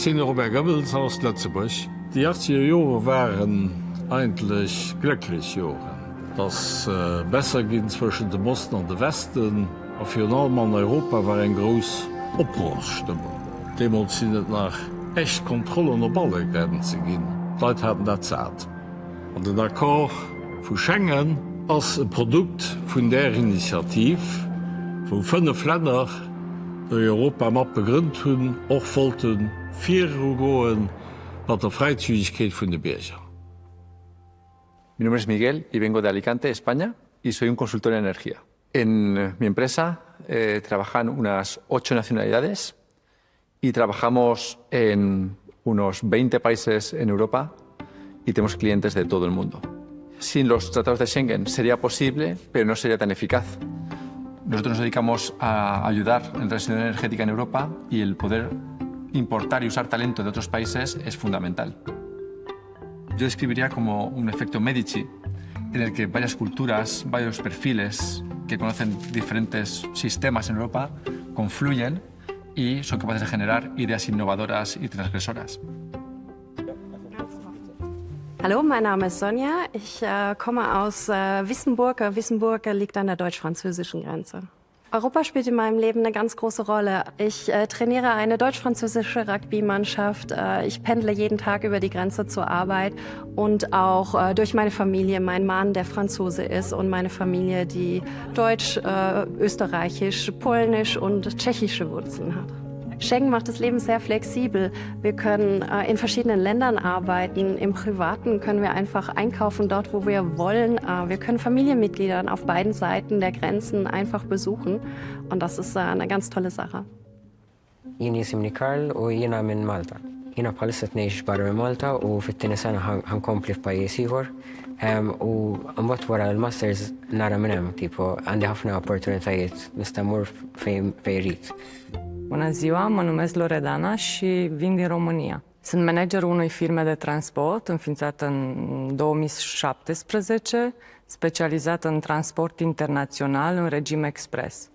sind Robert Goebbels aus Lützeburg. Die 80er Jahre waren eigentlich glücklich Jahre. Das besser ging zwischen dem Osten und dem Westen. Auf jeden Fall in Europa war eine große Umbruchsstimmung. Damals sind es nach echt Kontrollen auf alle Grenzen gehen. Die Leute hatten das Zeit. Und der Akkord von Schengen als ein Produkt von der Initiative, wo 5 Länder die Europa begründet haben, auch wollten gehen nach der Freizügigkeit der Bürger. Mi nombre es Miguel y vengo de Alicante, España, y soy un consultor en energía. En mi empresa trabajan unas 8 nacionalidades y trabajamos en unos 20 países en Europa y tenemos clientes de todo el mundo. Sin los tratados de Schengen sería posible, pero no sería tan eficaz. Nosotros nos dedicamos a ayudar en la transición energética en Europa y el poder importar y usar talento de otros países es fundamental. Yo describiría como un efecto Medici, en el que varias culturas, varios perfiles que conocen diferentes sistemas en Europa confluyen y son capaces de generar ideas innovadoras y transgresoras. Hallo, mein Name ist Sonja. Ich komme aus Wissembourg. Wissembourg liegt an der deutsch-französischen Grenze. Europa spielt in meinem Leben eine ganz große Rolle. Ich trainiere eine deutsch-französische Rugby-Mannschaft. Ich pendle jeden Tag über die Grenze zur Arbeit und auch durch meine Familie. Mein Mann, der Franzose ist, und meine Familie, die deutsch, österreichisch, polnisch und tschechische Wurzeln hat. Schengen macht das Leben sehr flexibel. Wir können in verschiedenen Ländern arbeiten. Im Privaten können wir einfach einkaufen dort, wo wir wollen. Wir können Familienmitglieder auf beiden Seiten der Grenzen einfach besuchen. Und das ist eine ganz tolle Sache. Jien jisimni Karl u jiena minn Malta. Jiena bħalissa tnejx barra minn Malta u fit-tieni sena ħankompli f'pajjiż ieħor. U mbagħad wara l-masters nara minn hemm, tipo għandi ħafna opportunitajiet nista' mmur fejn irid. Bună ziua, mă numesc Loredana și vin din România. Sunt managerul unei firme de transport înființată în 2017, specializată în transport internațional în regim expres.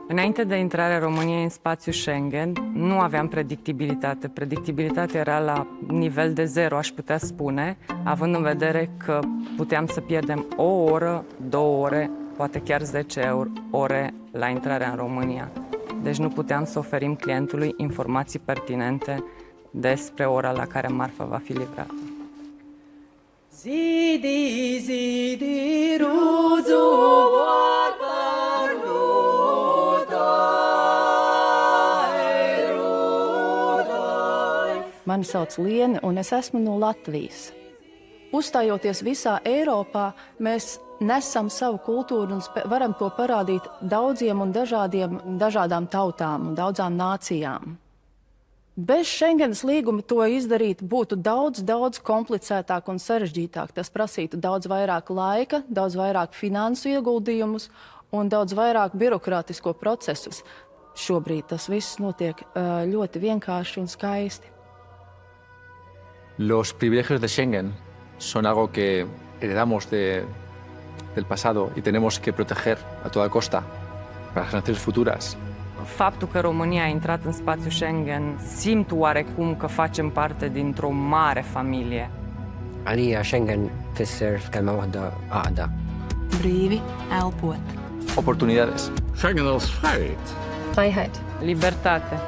Înainte de intrarea României în spațiul Schengen, nu aveam predictibilitate. Predictibilitatea era la nivel de 0, aș putea spune, având în vedere că puteam să pierdem o oră, 2 ore, poate chiar 10 ore la intrarea în România. Deci nu puteam să oferim clientului informații pertinente despre ora la care marfa va fi livrată. Zidi, zidi, ruzu, warbar, rudai. Mani sauc Liene, un es esmu no Latvijas. Uzstājoties visā Eiropā, mēs nesam savu kultūru un varam to parādīt daudziem un dažādām tautām un daudzām nācijām. Bez Schengenas līguma to izdarīt būtu daudz komplicētāk un sarežģītāk. Tas prasītu daudz vairāk laika, daudz vairāk finansu ieguldījumus un daudz vairāk birokrātisko procesus. Šobrīd tas viss notiek ļoti vienkārši un skaisti. Los privilegios de Schengen son algo que heredamos del pasado y tenemos que proteger a toda costa para las generaciones futuras. Faptul că România a intrat în spațiul Schengen simt oarecum că facem parte dintr-o mare familie. Għalija Schengen fisser f'kelma waħda għaqda. Brīvi elpot. Oportunidades. Schengen als Freiheit. Freiheit. Libertate.